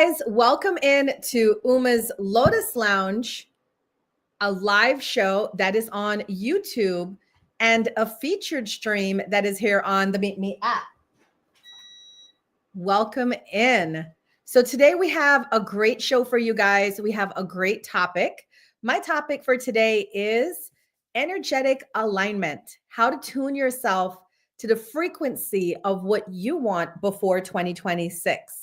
guys, welcome in to Uma's Lotus Lounge, a live show that is on YouTube and a featured stream that is here on the MeetMe app. Welcome in. So today we have a great show for you guys. We have a great topic. My topic for today is energetic alignment, how to tune yourself to the frequency of what you want before 2026.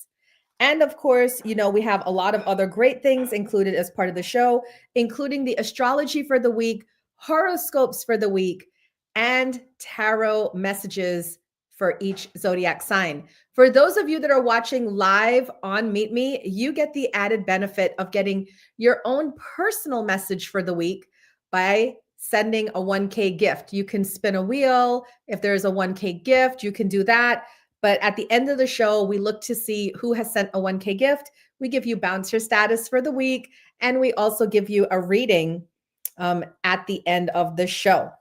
And of course, you know, we have a lot of other great things included as part of the show, including the astrology for the week, horoscopes for the week, and tarot messages for each zodiac sign. For those of you that are watching live on MeetMe, you get the added benefit of getting your own personal message for the week by sending a 1K gift. You can spin a wheel. If there's a 1K gift, you can do that. But at the end of the show, we look to see who has sent a 1K gift. We give you bouncer status for the week, and we also give you a reading at the end of the show.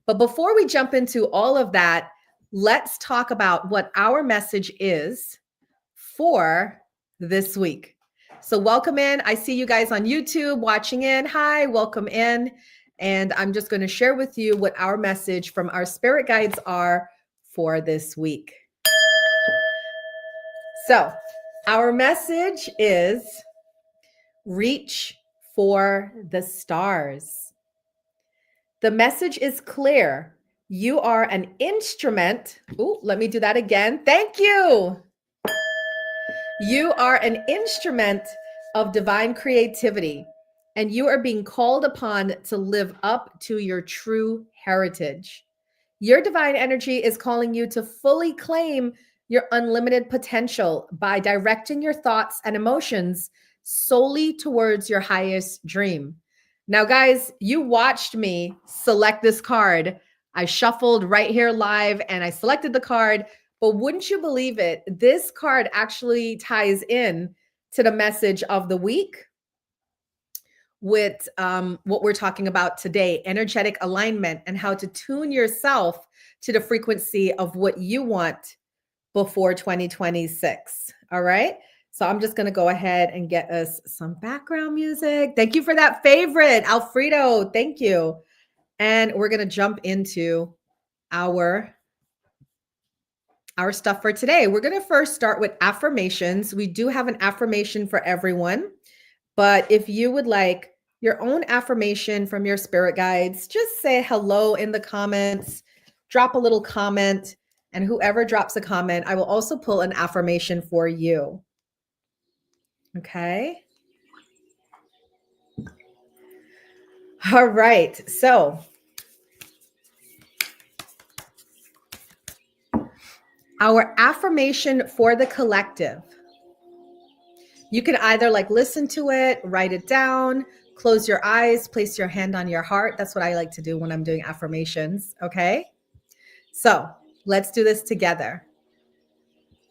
But before we jump into all of that, let's talk about what our message is for this week. So welcome in. I see you guys on YouTube watching in. Hi, welcome in. And I'm just going to share with you what our message from our spirit guides are for this week. So our message is reach for the stars. The message is clear. You are an instrument. Oh, let me do that again. Thank you. You are an instrument of divine creativity, and you are being called upon to live up to your true heritage. Your divine energy is calling you to fully claim your unlimited potential by directing your thoughts and emotions solely towards your highest dream. Now, guys, you watched me select this card. I shuffled right here live and I selected the card, but wouldn't you believe it? This card actually ties in to the message of the week with what we're talking about today, energetic alignment, and how to tune yourself to the frequency of what you want before 2026. All right. So I'm just going to go ahead and get us some background music. Thank you for that favorite, Alfredo. Thank you. And we're going to jump into our stuff for today. We're going to first start with affirmations. We do have an affirmation for everyone, but if you would like your own affirmation from your spirit guides, just say hello in the comments, drop a little comment, and whoever drops a comment, I will also pull an affirmation for you. Okay. All right. So our affirmation for the collective. You can either listen to it, write it down, close your eyes, place your hand on your heart. That's what I like to do when I'm doing affirmations. Okay. So let's do this together.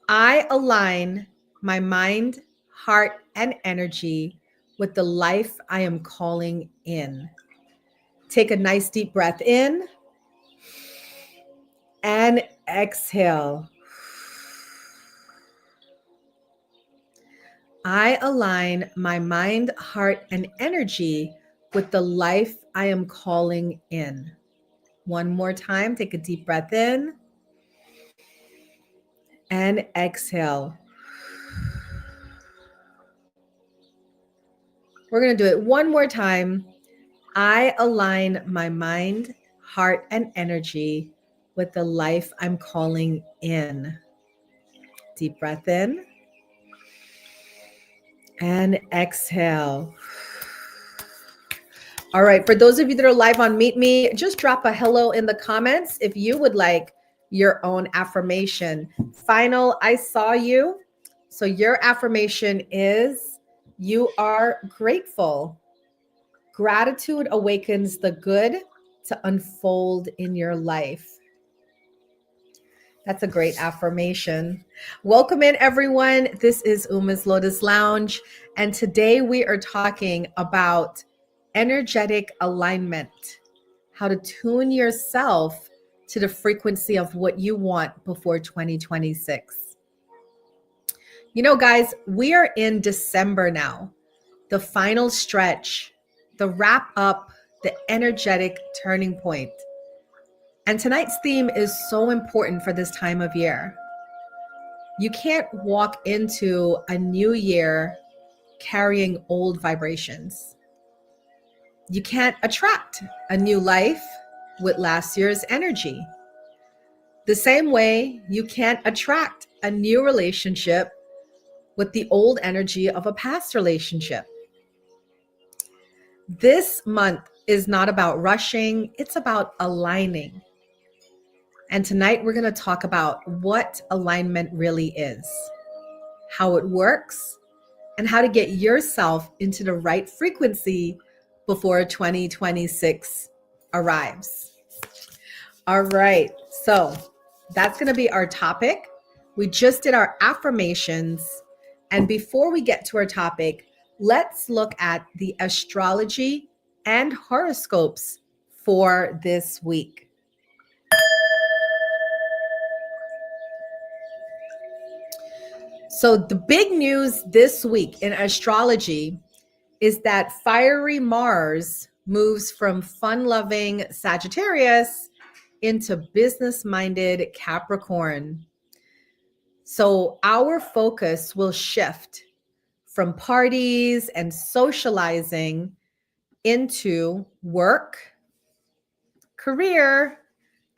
I align my mind, heart, and energy with the life I am calling in. Take a nice deep breath in and exhale. I align my mind, heart, and energy with the life I am calling in. One more time, take a deep breath in and exhale. We're going to do it one more time. I align my mind, heart, and energy with the life I'm calling in. Deep breath in and exhale. All right, for those of you that are live on MeetMe, just drop a hello in the comments if you would like your own affirmation. Final, I saw you. So your affirmation is, you are grateful. Gratitude awakens the good to unfold in your life. That's a great affirmation. Welcome in, everyone. This is Uma's Lotus Lounge, and today we are talking about energetic alignment, how to tune yourself to the frequency of what you want before 2026. You know, guys, we are in December now, the final stretch, the wrap up, the energetic turning point. And tonight's theme is so important for this time of year. You can't walk into a new year carrying old vibrations. You can't attract a new life with last year's energy. The same way you can't attract a new relationship with the old energy of a past relationship. This month is not about rushing, it's about aligning. And tonight we're going to talk about what alignment really is, how it works, and how to get yourself into the right frequency before 2026 arrives. All right, so that's going to be our topic. We just did our affirmations. And before we get to our topic, let's look at the astrology and horoscopes for this week. So the big news this week in astrology is that fiery Mars moves from fun-loving Sagittarius into business-minded Capricorn. So our focus will shift from parties and socializing into work, career,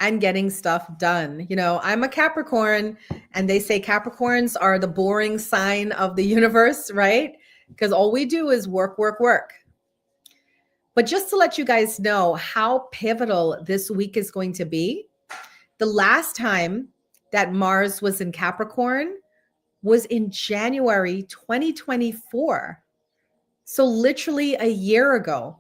and getting stuff done. You know, I'm a Capricorn, and they say Capricorns are the boring sign of the universe, right? Because all we do is work, work, work. But just to let you guys know how pivotal this week is going to be, the last time that Mars was in Capricorn was in January 2024. So literally a year ago.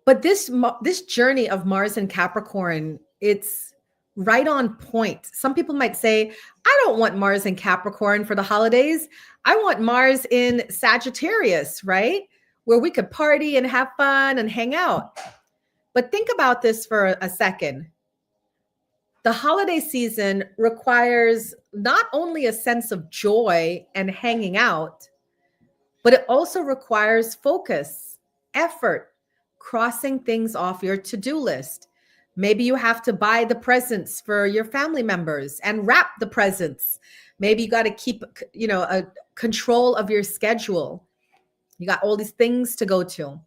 But this journey of Mars in Capricorn, it's right on point. Some people might say, I don't want Mars in Capricorn for the holidays. I want Mars in Sagittarius, right? Where we could party and have fun and hang out. But think about this for a second. The holiday season requires not only a sense of joy and hanging out, but it also requires focus, effort, crossing things off your to-do list. Maybe you have to buy the presents for your family members and wrap the presents. Maybe you got to keep, a control of your schedule. You got all these things to go to.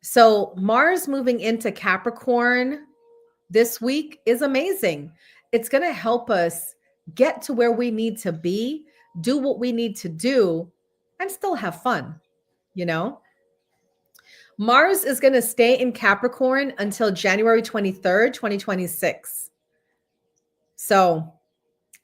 So Mars moving into Capricorn this week is amazing. It's going to help us get to where we need to be, do what we need to do, and still have fun, you know? Mars is going to stay in Capricorn until January 23rd, 2026. So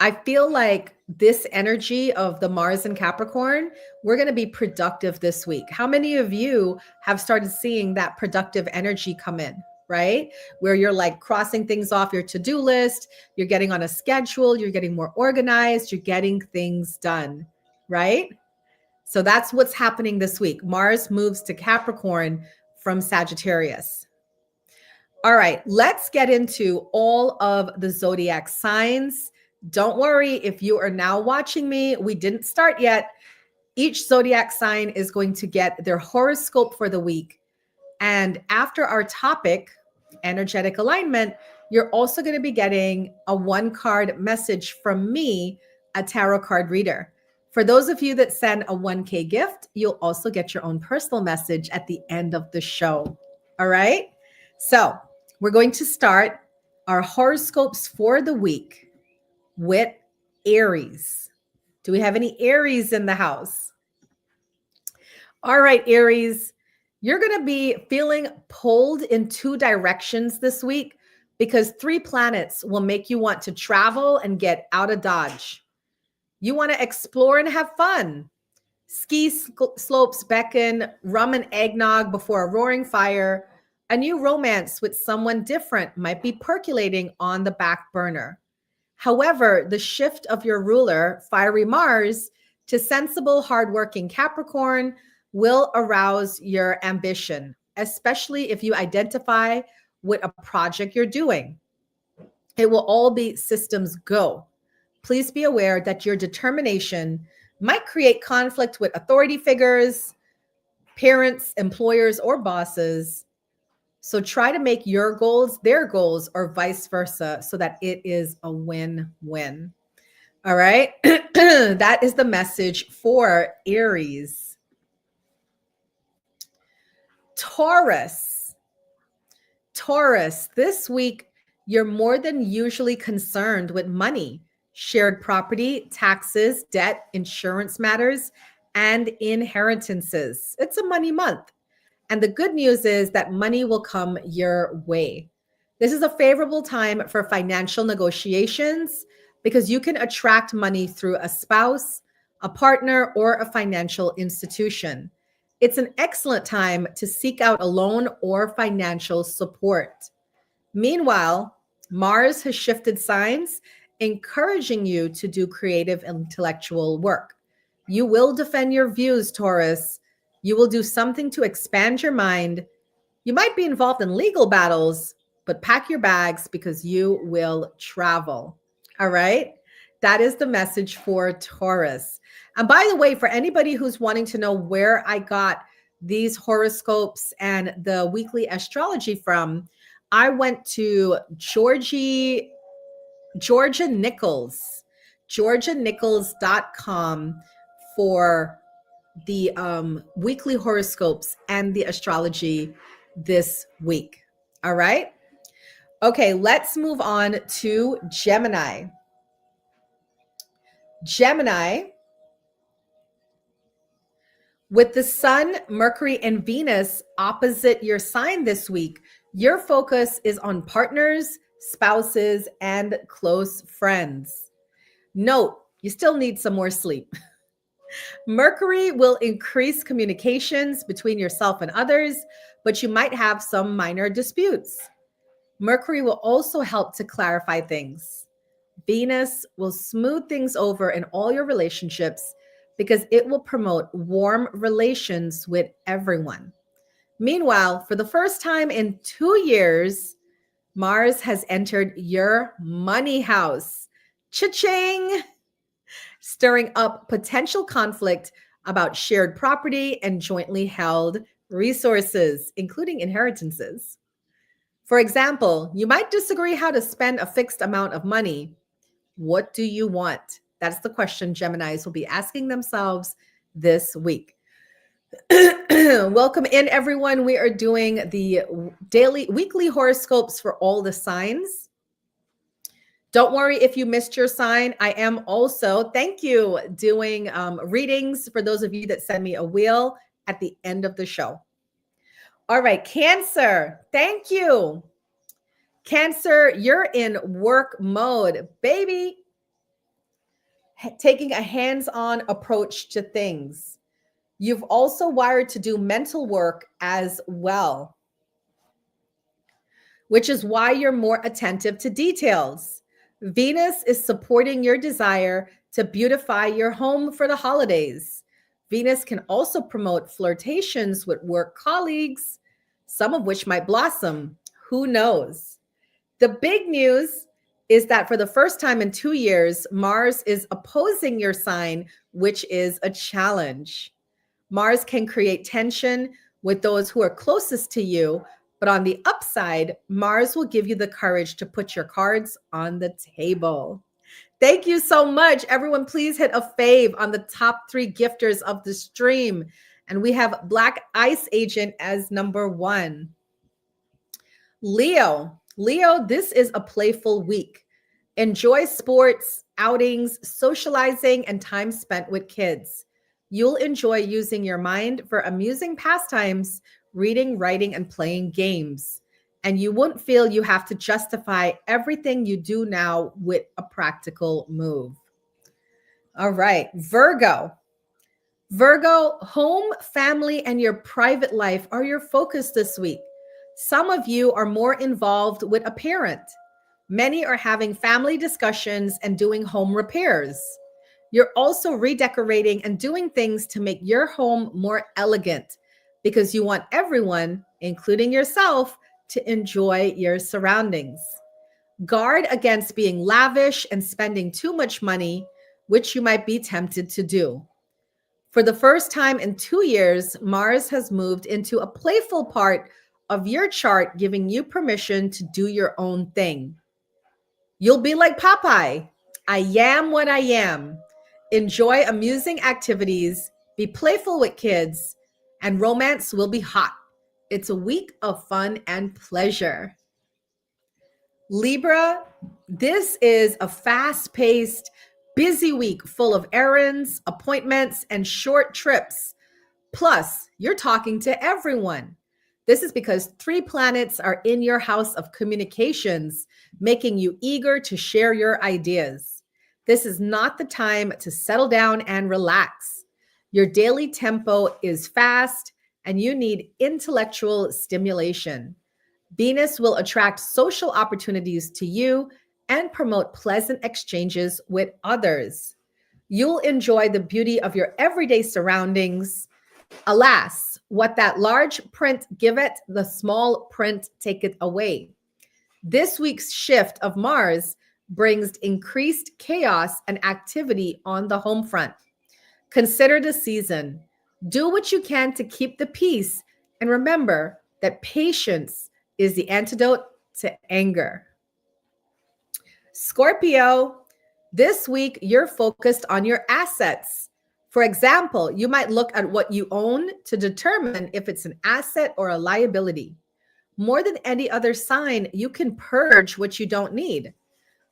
I feel like this energy of the Mars in Capricorn, we're going to be productive this week. How many of you have started seeing that productive energy come in? Right? Where you're like crossing things off your to-do list, you're getting on a schedule, you're getting more organized, you're getting things done, right? So that's what's happening this week. Mars moves to Capricorn from Sagittarius. All right, let's get into all of the zodiac signs. Don't worry if you are now watching me, we didn't start yet. Each zodiac sign is going to get their horoscope for the week. And after our topic, energetic alignment, you're also going to be getting a one-card message from me, a tarot card reader. For those of you that send a 1K gift, you'll also get your own personal message at the end of the show. All right? So we're going to start our horoscopes for the week with Aries. Do we have any Aries in the house? All right, Aries. You're going to be feeling pulled in two directions this week because 3 planets will make you want to travel and get out of Dodge. You want to explore and have fun. Ski slopes beckon, rum and eggnog before a roaring fire. A new romance with someone different might be percolating on the back burner. However, the shift of your ruler, fiery Mars, to sensible, hardworking Capricorn will arouse your ambition, especially if you identify with a project you're doing. It will all be systems go. please be aware that your determination might create conflict with authority figures, parents, employers, or bosses. So try to make your goals their goals or vice versa so that it is a win-win. All right. That is the message for Aries. Taurus. Taurus, this week, you're more than usually concerned with money, shared property, taxes, debt, insurance matters, and inheritances. It's a money month. And the good news is that money will come your way. This is a favorable time for financial negotiations because you can attract money through a spouse, a partner, or a financial institution. It's an excellent time to seek out a loan or financial support. Meanwhile, Mars has shifted signs, encouraging you to do creative intellectual work. You will defend your views, Taurus. You will do something to expand your mind. You might be involved in legal battles, but pack your bags because you will travel. All right. That is the message for Taurus. And by the way, for anybody who's wanting to know where I got these horoscopes and the weekly astrology from, I went to Georgia Nichols, georgianichols.com for the weekly horoscopes and the astrology this week. All right. Okay, let's move on to Gemini. Gemini, with the Sun, Mercury, and Venus opposite your sign this week, your focus is on partners, spouses, and close friends. Note, you still need some more sleep. Mercury will increase communications between yourself and others, but you might have some minor disputes. Mercury will also help to clarify things. Venus will smooth things over in all your relationships because it will promote warm relations with everyone. Meanwhile, for the first time in 2 years, Mars has entered your money house. Cha-ching! Stirring up potential conflict about shared property and jointly held resources, including inheritances. For example, you might disagree how to spend a fixed amount of money. What do you want? That's the question Geminis will be asking themselves this week. Welcome in, everyone. We are doing the weekly horoscopes for all the signs. Don't worry if you missed your sign. I am also, thank you, doing readings for those of you that send me a wheel at the end of the show. All right, Cancer, thank you. Cancer, you're in work mode, baby. Taking a hands-on approach to things. You've also wired to do mental work as well, which is why you're more attentive to details. Venus is supporting your desire to beautify your home for the holidays. Venus can also promote flirtations with work colleagues, some of which might blossom. Who knows? The big news is that for the first time in 2 years, Mars is opposing your sign, which is a challenge. Mars can create tension with those who are closest to you, but on the upside, Mars will give you the courage to put your cards on the table. Thank you so much. Everyone, please hit a fave on the top 3 gifters of the stream. And we have Black Ice Agent as number 1. Leo, this is a playful week. Enjoy sports, outings, socializing, and time spent with kids. You'll enjoy using your mind for amusing pastimes, reading, writing, and playing games. And you won't feel you have to justify everything you do now with a practical move. All right, Virgo, home, family, and your private life are your focus this week. Some of you are more involved with a parent. Many are having family discussions and doing home repairs. You're also redecorating and doing things to make your home more elegant because you want everyone, including yourself, to enjoy your surroundings. Guard against being lavish and spending too much money, which you might be tempted to do. For the first time in 2 years, Mars has moved into a playful part of your chart, giving you permission to do your own thing. You'll be like Popeye. I am what I am. Enjoy amusing activities, be playful with kids, and romance will be hot. It's a week of fun and pleasure. Libra, this is a fast paced, busy week full of errands, appointments, and short trips. Plus, you're talking to everyone. This is because three planets are in your house of communications, making you eager to share your ideas. This is not the time to settle down and relax. Your daily tempo is fast, and you need intellectual stimulation. Venus will attract social opportunities to you and promote pleasant exchanges with others. You'll enjoy the beauty of your everyday surroundings. Alas, what that large print giveth, the small print taketh away. This week's shift of Mars brings increased chaos and activity on the home front. Consider the season. Do what you can to keep the peace, and remember that patience is the antidote to anger. Scorpio, this week you're focused on your assets. For example, you might look at what you own to determine if it's an asset or a liability. More than any other sign, you can purge what you don't need.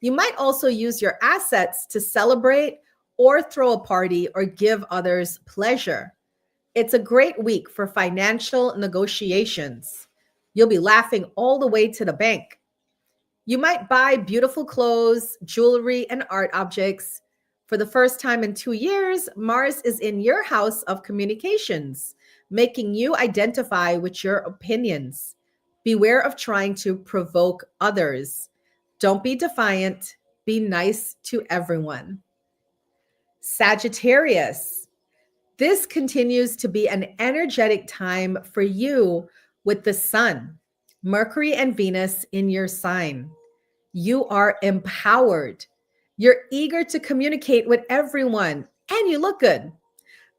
You might also use your assets to celebrate or throw a party or give others pleasure. It's a great week for financial negotiations. You'll be laughing all the way to the bank. You might buy beautiful clothes, jewelry, and art objects. For the first time in 2 years, Mars is in your house of communications, making you identify with your opinions. Beware of trying to provoke others. Don't be defiant. Be nice to everyone. Sagittarius, this continues to be an energetic time for you with the Sun, Mercury, and Venus in your sign. You are empowered. You're eager to communicate with everyone, and you look good.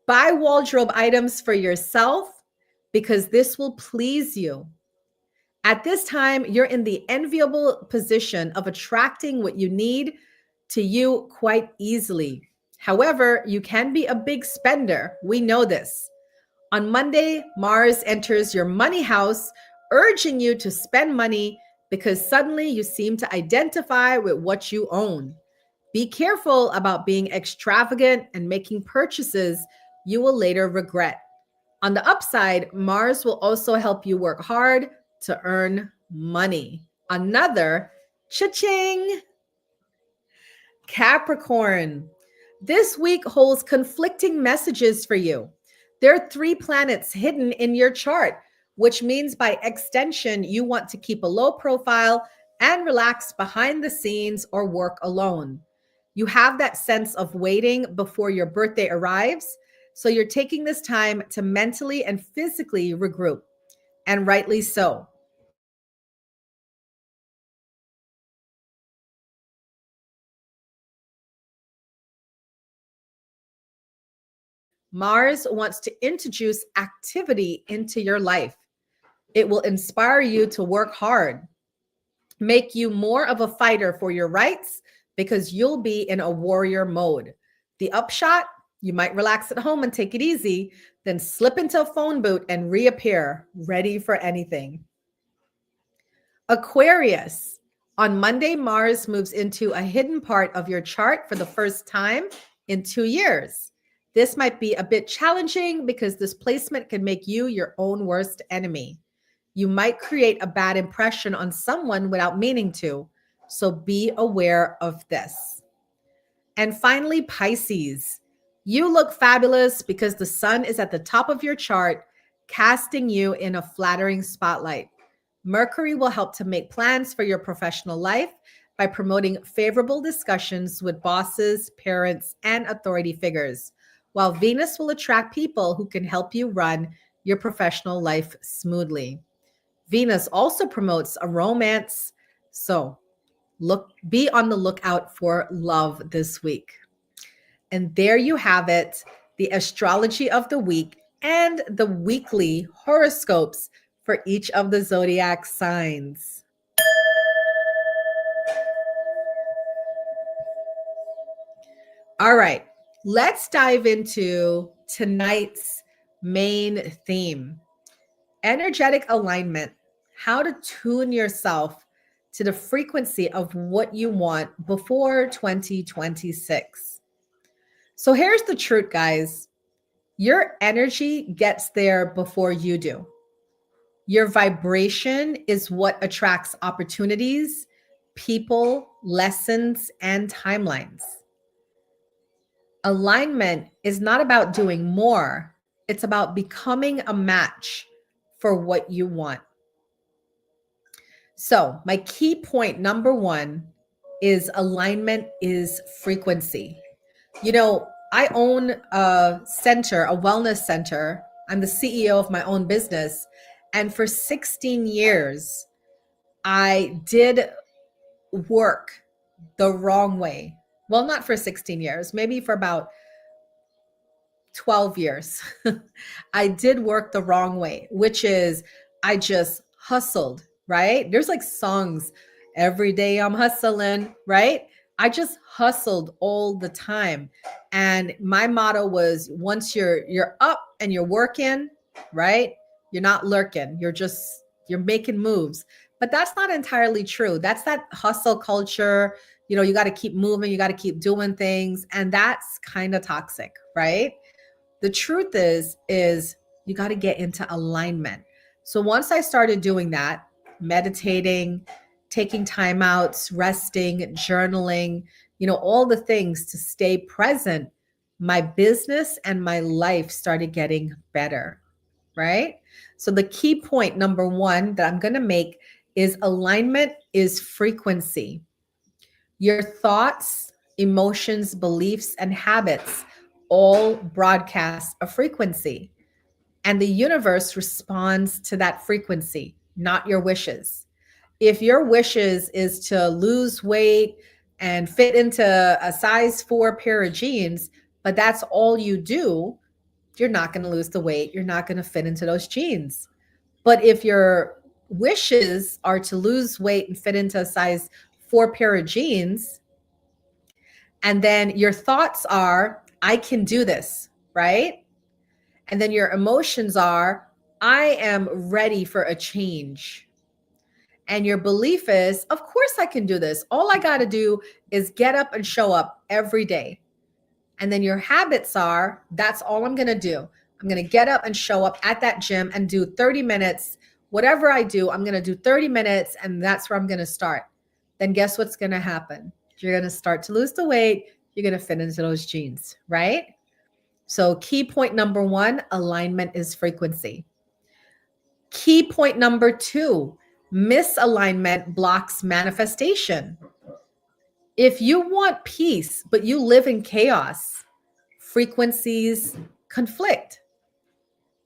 Buy wardrobe items for yourself because this will please you. At this time, you're in the enviable position of attracting what you need to you quite easily. However, you can be a big spender. We know this. On Monday, Mars enters your money house, urging you to spend money because suddenly you seem to identify with what you own. Be careful about being extravagant and making purchases you will later regret. On the upside, Mars will also help you work hard to earn money. Another cha-ching. Capricorn, this week holds conflicting messages for you. There are three planets hidden in your chart, which means by extension, you want to keep a low profile and relax behind the scenes or work alone. You have that sense of waiting before your birthday arrives, so you're taking this time to mentally and physically regroup, and rightly so. Mars wants to introduce activity into your life. It will inspire you to work hard, make you more of a fighter for your rights because you'll be in a warrior mode. The upshot, you might relax at home and take it easy, then slip into a phone booth and reappear, ready for anything. Aquarius, on Monday, Mars moves into a hidden part of your chart for the first time in 2 years. This might be a bit challenging because this placement can make you your own worst enemy. You might create a bad impression on someone without meaning to, so be aware of this. And finally, Pisces, you look fabulous because the sun is at the top of your chart, casting you in a flattering spotlight. Mercury will help to make plans for your professional life by promoting favorable discussions with bosses, parents, and authority figures, while Venus will attract people who can help you run your professional life smoothly. Venus also promotes a romance, so be on the lookout for love this week. And there you have it, the astrology of the week and the weekly horoscopes for each of the zodiac signs. All right, let's dive into tonight's main theme: energetic alignment, how to tune yourself to the frequency of what you want before 2026. So here's the truth, guys. Your energy gets there before you do. Your vibration is what attracts opportunities, people, lessons, and timelines. Alignment is not about doing more, it's about becoming a match for what you want. So, my key point number one is alignment is frequency. You know, I own a center, a wellness center. I'm the CEO of my own business. And for 16 years, I did work the wrong way. Well, not for 16 years, maybe for about 12 years. I did work the wrong way, which is I just hustled, right? There's like songs, every day I'm hustling, right? I just hustled all the time. And my motto was, once you're up and you're working, right? You're not lurking. You're making moves. But that's not entirely true. That's that hustle culture. You know, you got to keep moving, you got to keep doing things, and that's kind of toxic, right? The truth is you got to get into alignment. So once I started doing that, meditating, taking time outs, resting, journaling, you know, all the things to stay present, my business and my life started getting better, right? So the key point number one that I'm going to make is alignment is frequency. Your thoughts, emotions, beliefs, and habits all broadcast a frequency, and the universe responds to that frequency, not your wishes. If your wishes is to lose weight and fit into a size 4 pair of jeans, but that's all you do, you're not going to lose the weight. You're not going to fit into those jeans. But if your wishes are to lose weight and fit into a size 4 pair of jeans, and then your thoughts are, I can do this, right? And then your emotions are, I am ready for a change. And your belief is, of course I can do this. All I got to do is get up and show up every day. And then your habits are, that's all I'm going to do. I'm going to get up and show up at that gym and do 30 minutes. Whatever I do, I'm going to do 30 minutes, and that's where I'm going to start. Then guess what's going to happen? You're going to start to lose the weight. You're going to fit into those jeans, right? So key point number one, alignment is frequency. Key point number two, misalignment blocks manifestation. If you want peace, but you live in chaos, frequencies conflict,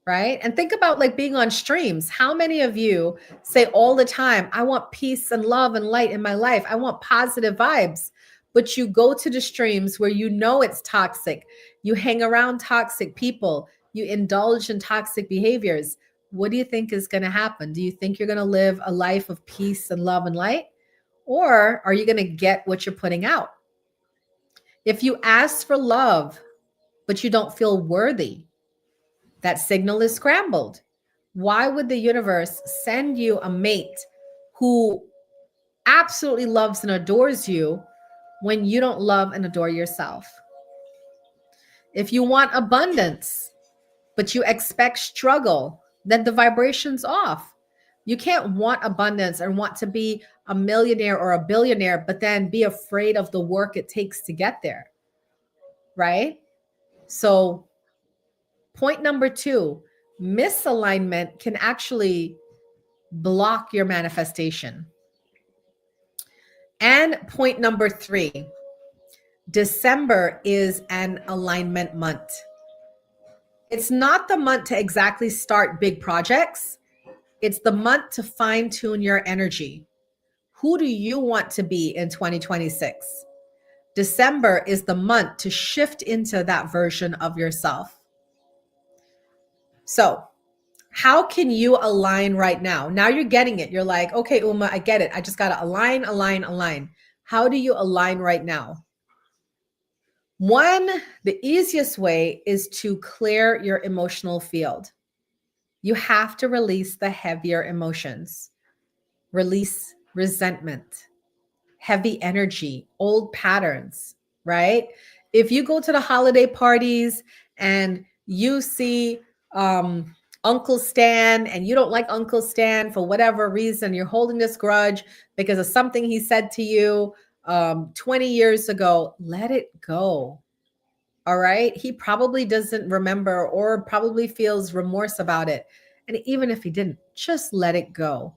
right? And think about like being on streams. How many of you say all the time, I want peace and love and light in my life. I want positive vibes. But you go to the streams where you know it's toxic. You hang around toxic people. You indulge in toxic behaviors. What do you think is going to happen? Do you think you're going to live a life of peace and love and light? Or are you going to get what you're putting out? If you ask for love, but you don't feel worthy, that signal is scrambled. Why would the universe send you a mate who absolutely loves and adores you when you don't love and adore yourself? If you want abundance, but you expect struggle, then the vibration's off. You can't want abundance and want to be a millionaire or a billionaire, but then be afraid of the work it takes to get there, right? So point number two, misalignment can actually block your manifestation. And point number three, December is an alignment month. It's not the month to exactly start big projects. It's the month to fine tune your energy. Who do you want to be in 2026? December is the month to shift into that version of yourself. So, how can you align right now? Now you're getting it. You're like, okay, Uma, I get it. I just got to align, align, align. How do you align right now? One, the easiest way is to clear your emotional field. You have to release the heavier emotions, release resentment, heavy energy, old patterns, right? If you go to the holiday parties and you see Uncle Stan and you don't like Uncle Stan for whatever reason, you're holding this grudge because of something he said to you 20 years ago, let it go. All right. He probably doesn't remember or probably feels remorse about it. And even if he didn't, just let it go.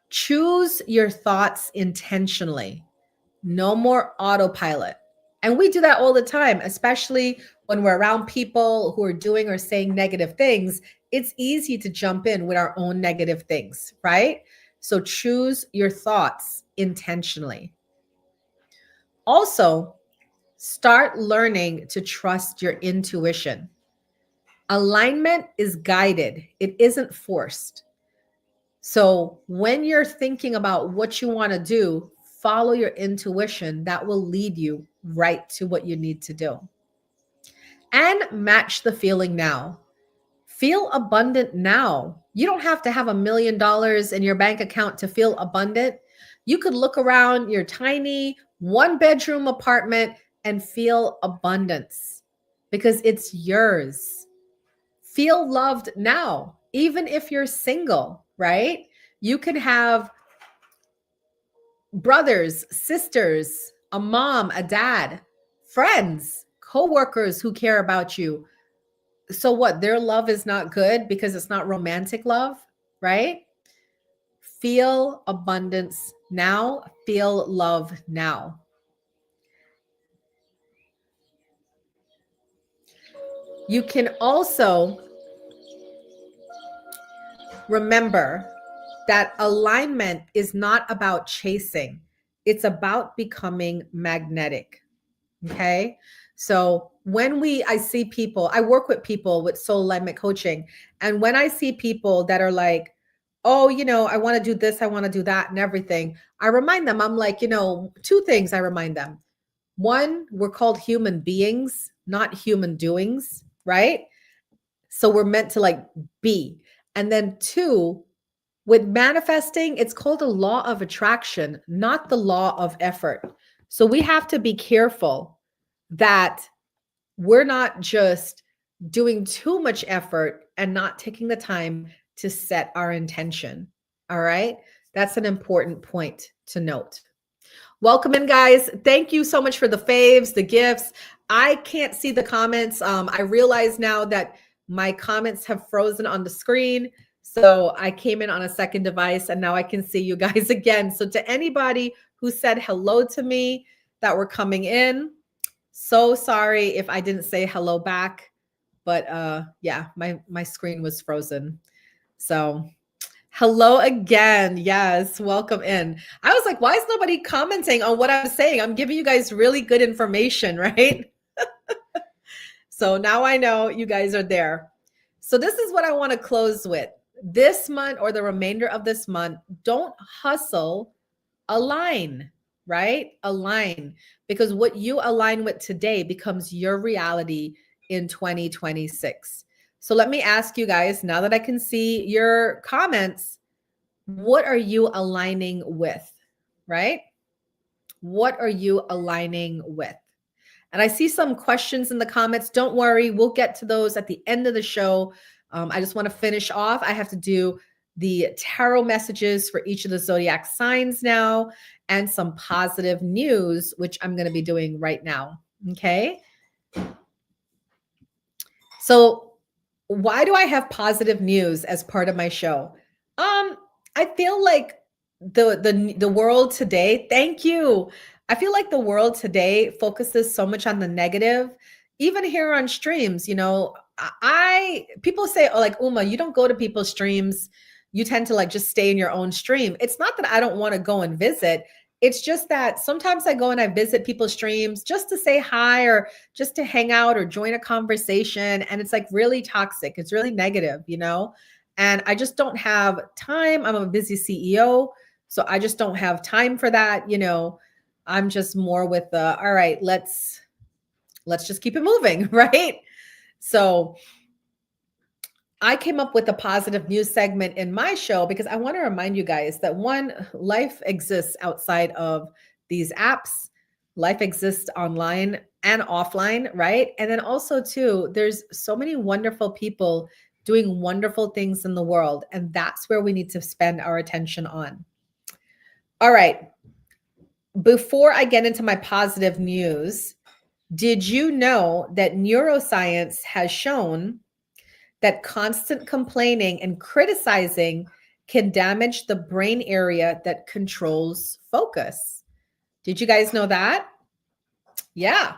Choose your thoughts intentionally. No more autopilot. And we do that all the time, especially when we're around people who are doing or saying negative things. It's easy to jump in with our own negative things, right? So choose your thoughts intentionally. Also, start learning to trust your intuition. Alignment is guided, it isn't forced. So when you're thinking about what you want to do, follow your intuition. That will lead you right to what you need to do. And match the feeling now. Feel abundant now. You don't have to have $1 million in your bank account to feel abundant. You could look around your tiny 1-bedroom apartment and feel abundance because it's yours. Feel loved now, even if you're single, right? You can have brothers, sisters, a mom, a dad, friends, coworkers who care about you. So what? Their love is not good because it's not romantic love, right? Feel abundance now. Feel love now. You can also remember that alignment is not about chasing. It's about becoming magnetic. Okay. So when I see people, I work with people with soul alignment coaching. And when I see people that are like, oh, I want to do this, I want to do that and everything, I remind them, I'm like, two things I remind them. One, we're called human beings, not human doings, right? So we're meant to like be. And then two, with manifesting, it's called a law of attraction, not the law of effort. So we have to be careful that we're not just doing too much effort and not taking the time to set our intention. All right. That's an important point to note. Welcome in, guys. Thank you so much for the faves, the gifts. I can't see the comments. I realize now that my comments have frozen on the screen. So I came in on a second device and now I can see you guys again. So to anybody who said hello to me that were coming in, so sorry if I didn't say hello back, but yeah, my screen was frozen. So hello again. Yes, welcome in. I was like, why is nobody commenting on what I'm saying? I'm giving you guys really good information, right? So now I know you guys are there. So this is what I want to close with. This month or the remainder of this month, don't hustle, align, right? Align, because what you align with today becomes your reality in 2026. So let me ask you guys, now that I can see your comments, what are you aligning with, right? What are you aligning with? And I see some questions in the comments. Don't worry, we'll get to those at the end of the show. I just want to finish off. I have to do the tarot messages for each of the zodiac signs now and some positive news, which I'm going to be doing right now. Okay. So why do I have positive news as part of my show? I feel like the world today, thank you. I feel like the world today focuses so much on the negative. Even here on streams, people say, oh, like, Uma, you don't go to people's streams you tend to like just stay in your own stream. It's not that I don't want to go and visit. It's just that sometimes I go and I visit people's streams just to say hi or just to hang out or join a conversation. And it's like really toxic. It's really negative, you know? And I just don't have time. I'm a busy CEO. So I just don't have time for that. You know, I'm just more with the, all right, let's just keep it moving, right? So I came up with a positive news segment in my show because I want to remind you guys that one, life exists outside of these apps. Life exists online and offline, right? And then also too, there's so many wonderful people doing wonderful things in the world, and that's where we need to spend our attention on. All right. Before I get into my positive news, did you know that neuroscience has shown that constant complaining and criticizing can damage the brain area that controls focus? Did you guys know that? Yeah.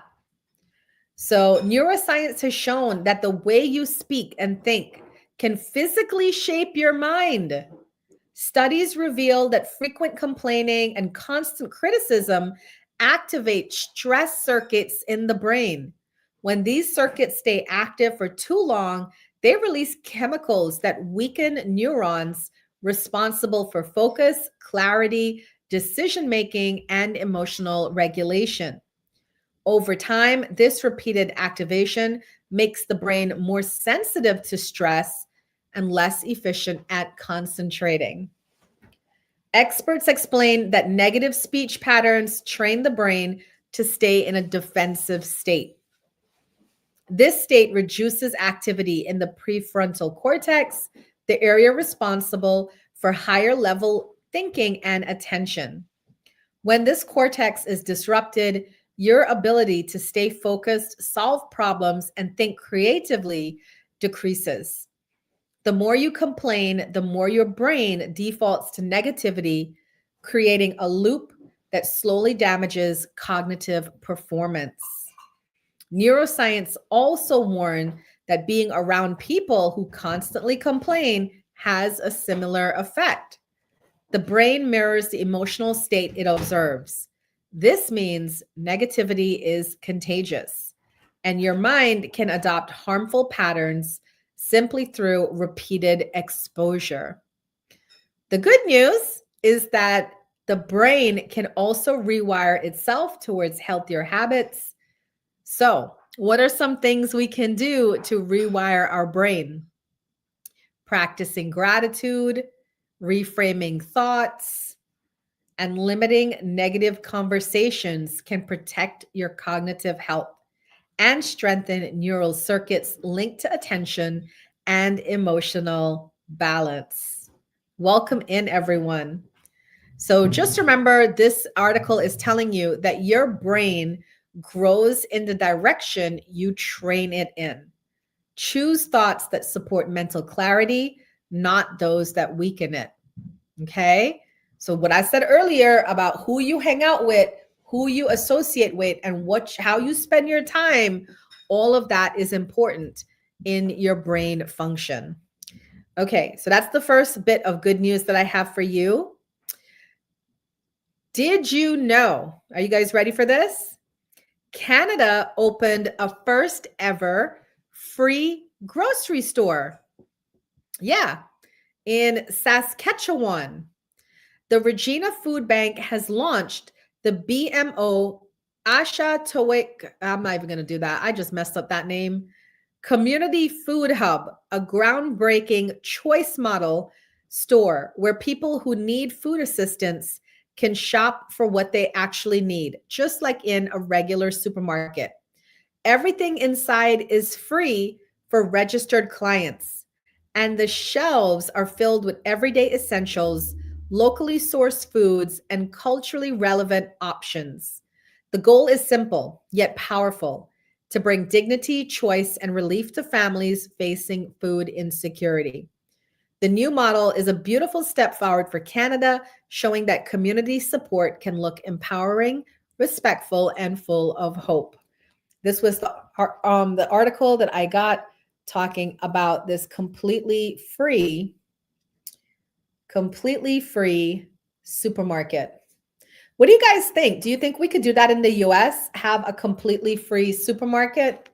So, neuroscience has shown that the way you speak and think can physically shape your mind. Studies reveal that frequent complaining and constant criticism activate stress circuits in the brain. When these circuits stay active for too long, they release chemicals that weaken neurons responsible for focus, clarity, decision making, and emotional regulation. Over time, this repeated activation makes the brain more sensitive to stress and less efficient at concentrating. Experts explain that negative speech patterns train the brain to stay in a defensive state. This state reduces activity in the prefrontal cortex, the area responsible for higher level thinking and attention. When this cortex is disrupted, your ability to stay focused, solve problems, and think creatively decreases. The more you complain, the more your brain defaults to negativity, creating a loop that slowly damages cognitive performance. Neuroscience also warned that being around people who constantly complain has a similar effect. The brain mirrors the emotional state it observes. This means negativity is contagious, and your mind can adopt harmful patterns simply through repeated exposure. The good news is that the brain can also rewire itself towards healthier habits. So, what are some things we can do to rewire our brain? Practicing gratitude, reframing thoughts, and limiting negative conversations can protect your cognitive health and strengthen neural circuits linked to attention and emotional balance. Welcome in, everyone. So, just remember this article is telling you that your brain grows in the direction you train it in. Choose thoughts that support mental clarity, not those that weaken it. Okay. So what I said earlier about who you hang out with, who you associate with, and how you spend your time, all of that is important in your brain function. Okay, so that's the first bit of good news that I have for you. Did you know? Are you guys ready for this? Canada opened a first ever free grocery store. Yeah, in Saskatchewan. The Regina Food Bank has launched the BMO Ashatowick, I'm not even going to do that. I just messed up that name. Community Food Hub, a groundbreaking choice model store where people who need food assistance can shop for what they actually need, just like in a regular supermarket. Everything inside is free for registered clients, and the shelves are filled with everyday essentials, locally sourced foods, and culturally relevant options. The goal is simple, yet powerful: to bring dignity, choice, and relief to families facing food insecurity. The new model is a beautiful step forward for Canada, showing that community support can look empowering, respectful, and full of hope. This was the article that I got talking about this completely free Completely free supermarket. What do you guys think? Do you think we could do that in the US? Have a completely free supermarket?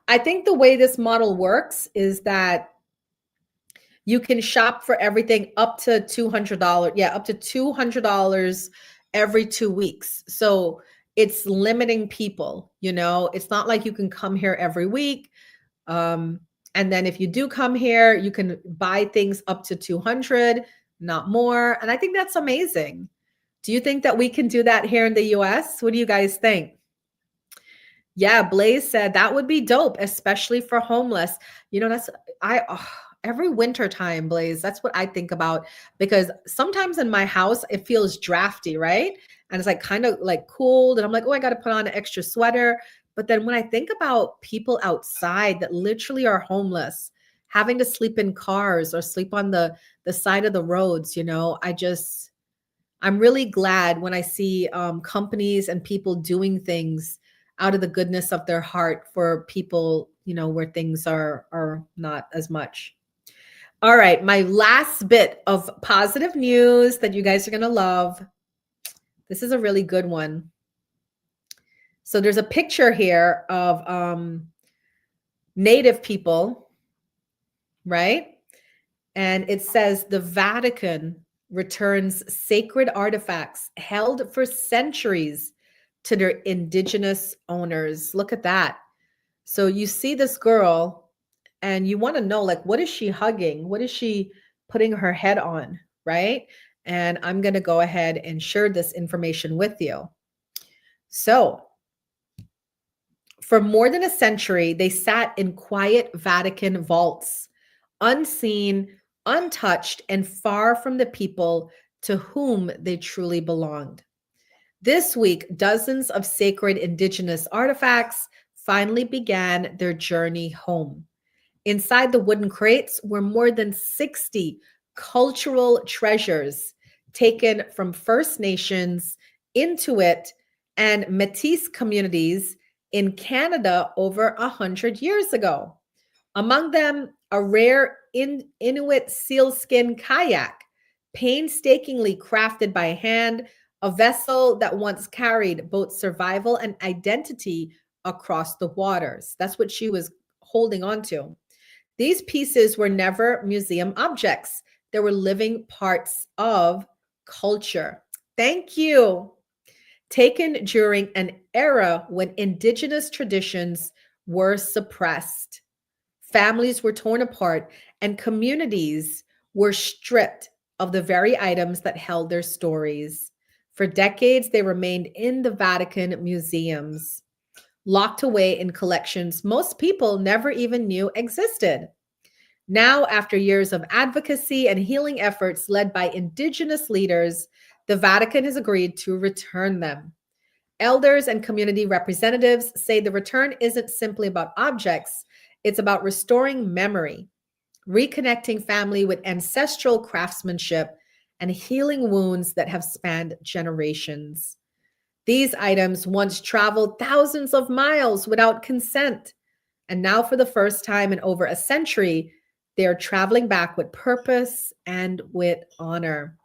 I think the way this model works is that you can shop for everything up to $200. Yeah, up to $200 every 2 weeks. So it's limiting people, you know, it's not like you can come here every week. Um, and then if you do come here, you can buy things up to 200, not more. And I think that's amazing. Do you think that we can do that here in the US? What do you guys think? Yeah, Blaze said that would be dope, especially for homeless. You know, that's I every winter time, Blaze, that's what I think about because sometimes in my house it feels drafty, right? And it's like kind of like cold and I'm like, "Oh, I got to put on an extra sweater." But then when I think about people outside that literally are homeless, having to sleep in cars or sleep on the side of the roads, you know, I'm really glad when I see companies and people doing things out of the goodness of their heart for people, you know, where things are not as much. All right, my last bit of positive news that you guys are going to love. This is a really good one. So there's a picture here of native people, right? And it says the Vatican returns sacred artifacts held for centuries to their indigenous owners. Look at that. So you see this girl and you want to know, like, what is she hugging? What is she putting her head on? Right. And I'm going to go ahead and share this information with you. So for more than a century, they sat in quiet Vatican vaults, unseen, untouched, and far from the people to whom they truly belonged. This week, dozens of sacred indigenous artifacts finally began their journey home. Inside the wooden crates were more than 60 cultural treasures taken from First Nations, Inuit, and Métis communities in Canada over 100 years ago. Among them, a rare Inuit sealskin kayak, painstakingly crafted by hand, a vessel that once carried both survival and identity across the waters. That's what she was holding on to. These pieces were never museum objects. They were living parts of culture. Thank you. Taken during an era when indigenous traditions were suppressed. Families were torn apart and communities were stripped of the very items that held their stories. For decades, they remained in the Vatican museums, locked away in collections most people never even knew existed. Now, after years of advocacy and healing efforts led by indigenous leaders, the Vatican has agreed to return them. Elders and community representatives say the return isn't simply about objects, it's about restoring memory, reconnecting family with ancestral craftsmanship, and healing wounds that have spanned generations. These items once traveled thousands of miles without consent, and now, for the first time in over a century, they are traveling back with purpose and with honor.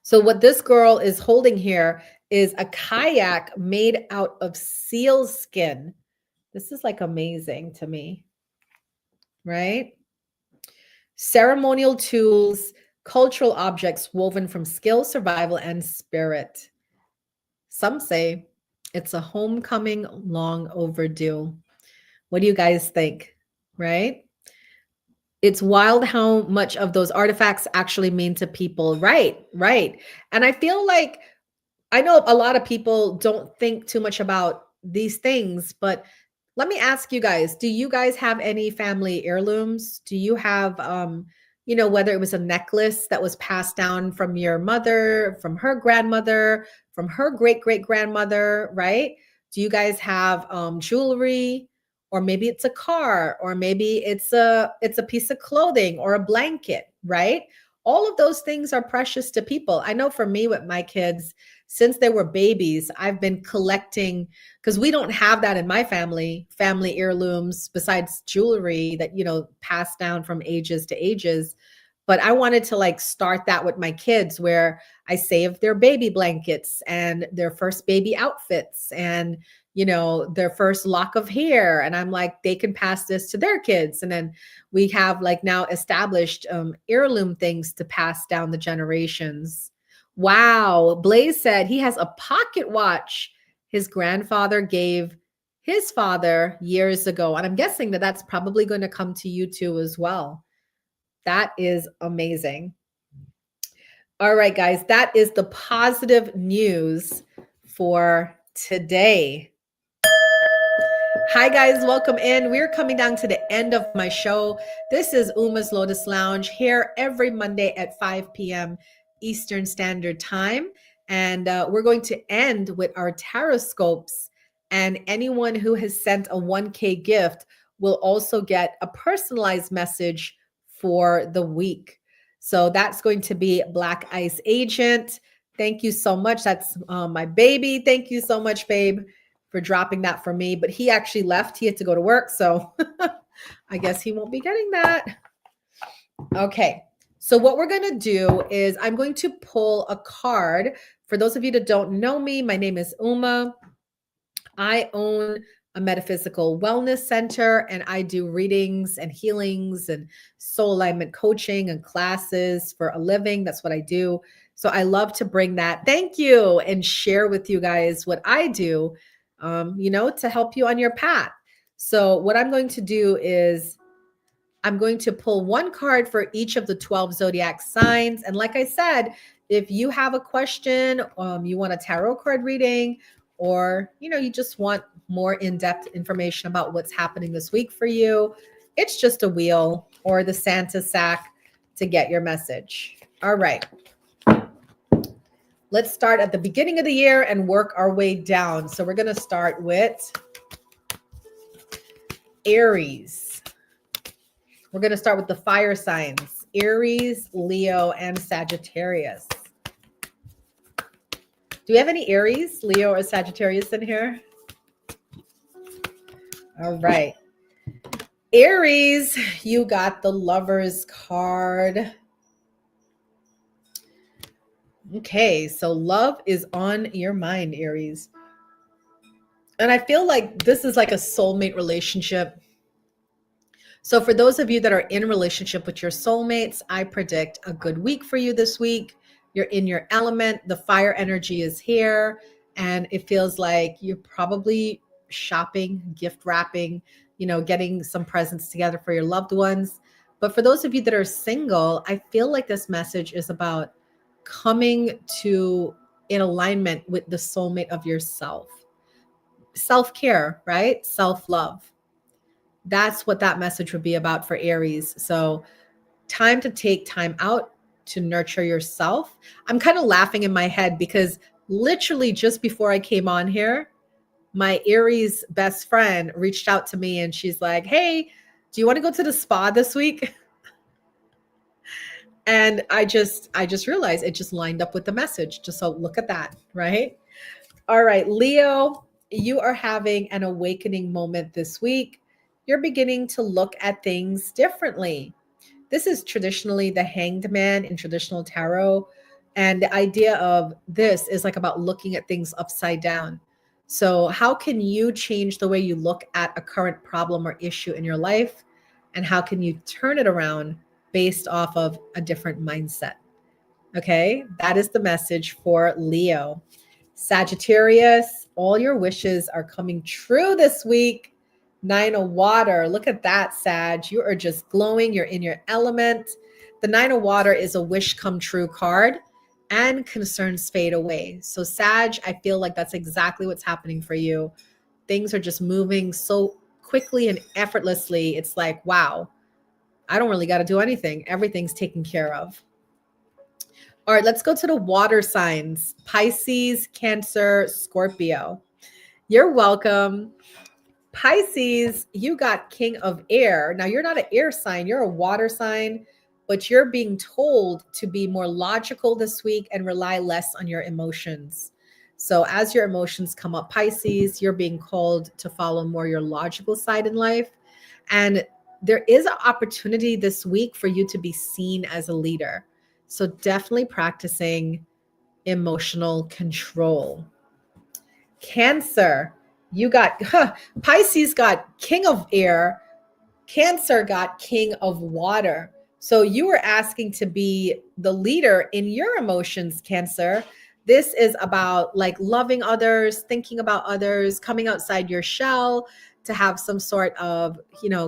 So, what this girl is holding here is a kayak made out of seal skin. This is like amazing to me, right? Ceremonial tools, cultural objects woven from skill, survival, and spirit. Some say it's a homecoming long overdue. What do you guys think? Right? It's wild how much of those artifacts actually mean to people. Right, right. And I feel like I know a lot of people don't think too much about these things, but let me ask you guys, do you guys have any family heirlooms? Do you have you know, whether it was a necklace that was passed down from your mother, from her grandmother, from her great-great-grandmother, right? Do you guys have jewelry, or maybe it's a car, or maybe it's a piece of clothing or a blanket, right? All of those things are precious to people. I know for me with my kids, since they were babies, I've been collecting because we don't have that in my family heirlooms besides jewelry that, you know, passed down from ages to ages. But I wanted to like start that with my kids where I save their baby blankets and their first baby outfits and their first lock of hair, and I'm like, they can pass this to their kids, and then we have like now established heirloom things to pass down the generations. Wow, Blaze said he has a pocket watch his grandfather gave his father years ago, and I'm guessing that that's probably going to come to you too as well. That is amazing. All right, guys, that is the positive news for today. Hi, guys, welcome in. We're coming down to the end of my show. This is Uma's Lotus Lounge here every Monday at 5 p.m. Eastern Standard Time. And we're going to end with our horoscopes. And anyone who has sent a 1K gift will also get a personalized message for the week. So that's going to be Black Ice Agent. Thank you so much. That's my baby. Thank you so much, babe, for dropping that for me. But he actually left. He had to go to work. So I guess he won't be getting that. Okay. So what we're going to do is I'm going to pull a card. For those of you that don't know me, my name is Uma. I own a metaphysical wellness center, and I do readings and healings and soul alignment coaching and classes for a living. That's what I do. So I love to bring that. Thank you. And share with you guys what I do, to help you on your path. So what I'm going to do is I'm going to pull one card for each of the 12 zodiac signs. And like I said, if you have a question, you want a tarot card reading, or, you just want more in-depth information about what's happening this week for you, it's just a wheel or the Santa sack to get your message. All right. Let's start at the beginning of the year and work our way down. So we're going to start with Aries. We're going to start with the fire signs, Aries, Leo, and Sagittarius. Do we have any Aries, Leo, or Sagittarius in here? All right. Aries, you got the Lovers card. Okay, so love is on your mind, Aries. And I feel like this is like a soulmate relationship. So for those of you that are in a relationship with your soulmates, I predict a good week for you this week. You're in your element. The fire energy is here. And it feels like you're probably shopping, gift wrapping, getting some presents together for your loved ones. But for those of you that are single, I feel like this message is about coming to in alignment with the soulmate of yourself. Self-care, right? Self-love. That's what that message would be about for Aries. So time to take time out to nurture yourself. I'm kind of laughing in my head because literally just before I came on here, my Aries best friend reached out to me and she's like, hey, do you want to go to the spa this week? And I just realized it just lined up with the message. Just so look at that, right? All right, Leo, you are having an awakening moment this week. You're beginning to look at things differently. This is traditionally the Hanged Man in traditional tarot. And the idea of this is like about looking at things upside down. So how can you change the way you look at a current problem or issue in your life? And how can you turn it around based off of a different mindset? Okay, that is the message for Leo. Sagittarius, all your wishes are coming true this week. 9 of water. Look at that, Sag. You are just glowing. You're in your element. The 9 of water is a wish come true card, and concerns fade away. So Sag, I feel like that's exactly what's happening for you. Things are just moving so quickly and effortlessly. It's like, wow, I don't really got to do anything. Everything's taken care of. All right, let's go to the water signs. Pisces, Cancer, Scorpio. You're welcome. Pisces, you got King of Air. Now, you're not an air sign, you're a water sign, but you're being told to be more logical this week and rely less on your emotions. So as your emotions come up, Pisces, you're being called to follow more your logical side in life. And there is an opportunity this week for you to be seen as a leader. So definitely practicing emotional control. Cancer, you got Pisces got king of air, Cancer got king of water. So you were asking to be the leader in your emotions, Cancer. This is about like loving others, thinking about others, coming outside your shell to have some sort of,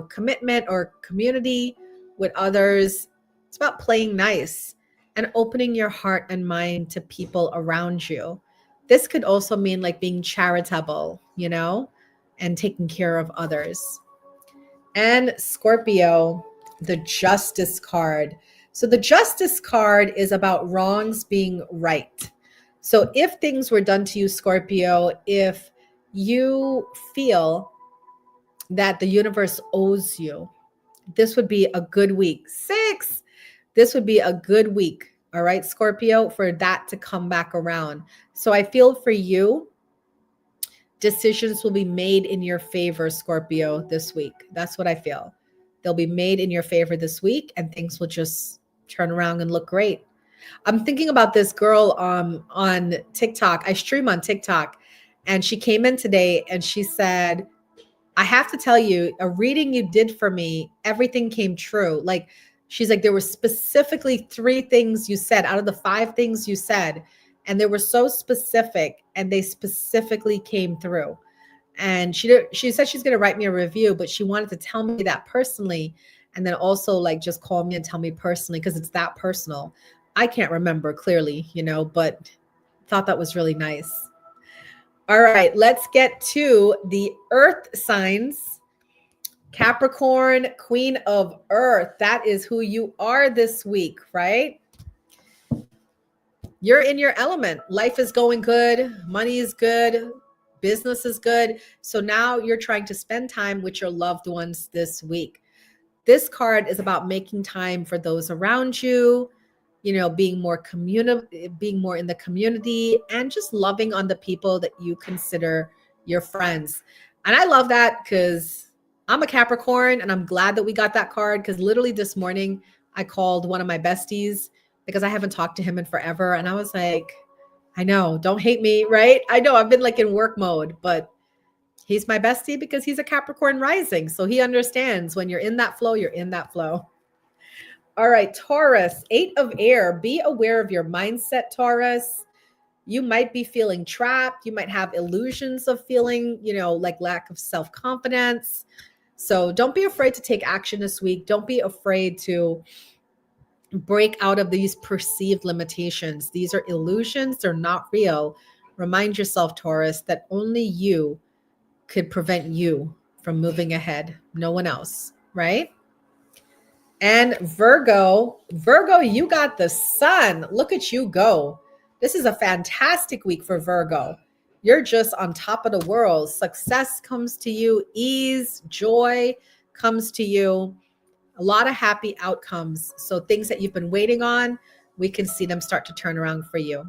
commitment or community with others. It's about playing nice and opening your heart and mind to people around you. This could also mean like being charitable, and taking care of others. And Scorpio, the Justice card. So the Justice card is about wrongs being right. So if things were done to you, Scorpio, if you feel that the universe owes you, this would be a good week. 6, this would be a good week. All right, Scorpio, for that to come back around. So I feel for you, decisions will be made in your favor, Scorpio, this week. That's what I feel. They'll be made in your favor this week and things will just turn around and look great. I'm thinking about this girl on TikTok. I stream on TikTok, and she came in today and she said, I have to tell you, a reading you did for me, everything came true. Like, she's like, there were specifically 3 things you said out of the 5 things you said, and they were so specific and they specifically came through. And she said she's going to write me a review, but she wanted to tell me that personally, and then also like just call me and tell me personally, because it's that personal. I can't remember clearly, but thought that was really nice. All right, let's get to the earth signs. Capricorn, Queen of Earth. That is who you are this week, right? You're in your element. Life is going good. Money is good. Business is good. So now you're trying to spend time with your loved ones this week. This card is about making time for those around you, being more in the community, and just loving on the people that you consider your friends. And I love that because I'm a Capricorn, and I'm glad that we got that card, because literally this morning I called one of my besties because I haven't talked to him in forever. And I was like, I know, don't hate me, right? I know I've been like in work mode, but he's my bestie because he's a Capricorn rising. So he understands when you're in that flow, you're in that flow. All right, Taurus, 8 of air. Be aware of your mindset, Taurus. You might be feeling trapped. You might have illusions of feeling, like lack of self-confidence. So don't be afraid to take action this week. Don't be afraid to break out of these perceived limitations. These are illusions. They're not real. Remind yourself, Taurus, that only you could prevent you from moving ahead. No one else, right? And Virgo, you got the sun. Look at you go. This is a fantastic week for Virgo. You're just on top of the world. Success comes to you. Ease, joy comes to you. A lot of happy outcomes. So things that you've been waiting on, we can see them start to turn around for you.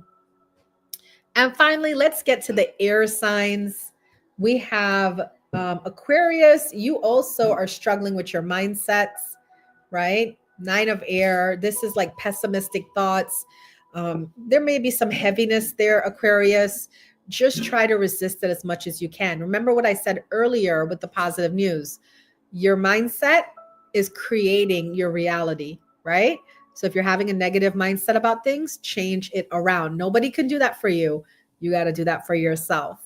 And finally, let's get to the air signs. We have Aquarius. You also are struggling with your mindsets, right? 9 of air. This is like pessimistic thoughts. There may be some heaviness there, Aquarius. Just try to resist it as much as you can. Remember what I said earlier with the positive news. Your mindset is creating your reality, right? So if you're having a negative mindset about things, change it around. Nobody can do that for you. You got to do that for yourself.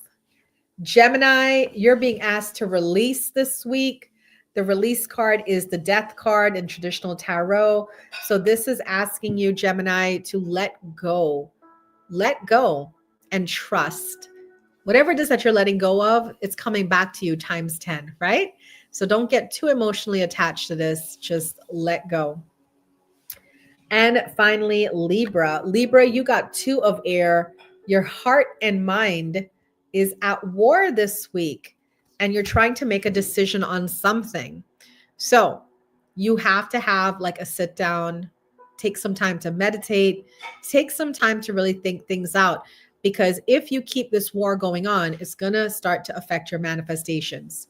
Gemini, you're being asked to release this week. The release card is the death card in traditional tarot. So this is asking you, Gemini, to let go and trust. Whatever it is that you're letting go of, it's coming back to you times 10, right? So don't get too emotionally attached to this. Just let go. And finally, Libra. Libra, you got 2 of air. Your heart and mind is at war this week, and you're trying to make a decision on something. So you have to have like a sit down, take some time to meditate, take some time to really think things out. Because if you keep this war going on, it's going to start to affect your manifestations.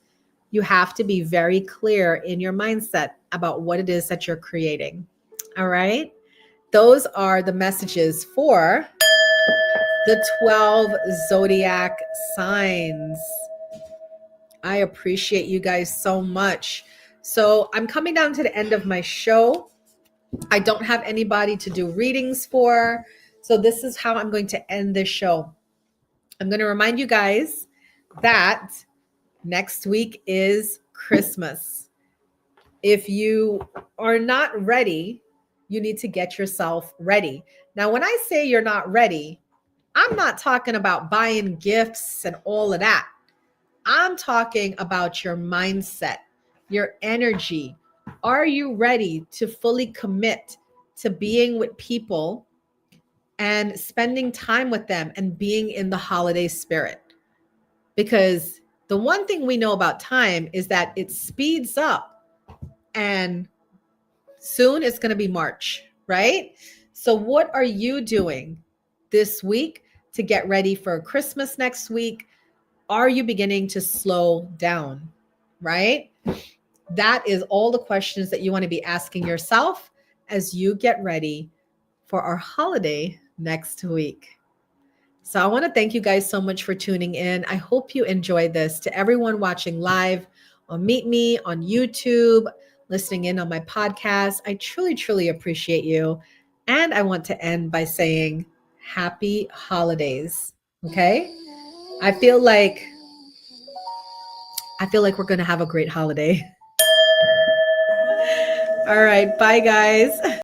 You have to be very clear in your mindset about what it is that you're creating. All right. Those are the messages for the 12 zodiac signs. I appreciate you guys so much. So I'm coming down to the end of my show. I don't have anybody to do readings for. So this is how I'm going to end this show. I'm going to remind you guys that next week is Christmas. If you are not ready, you need to get yourself ready. Now, when I say you're not ready, I'm not talking about buying gifts and all of that. I'm talking about your mindset, your energy. Are you ready to fully commit to being with people and spending time with them and being in the holiday spirit? Because the one thing we know about time is that it speeds up, and soon it's going to be March, right? So what are you doing this week to get ready for Christmas next week? Are you beginning to slow down, right? That is all the questions that you want to be asking yourself as you get ready for our holiday next week. So I want to thank you guys so much for tuning in. I hope you enjoyed this. To everyone watching live on MeetMe, on YouTube, listening in on my podcast, I truly, truly appreciate you. And I want to end by saying happy holidays. Okay? I feel like we're going to have a great holiday. All right. Bye, guys.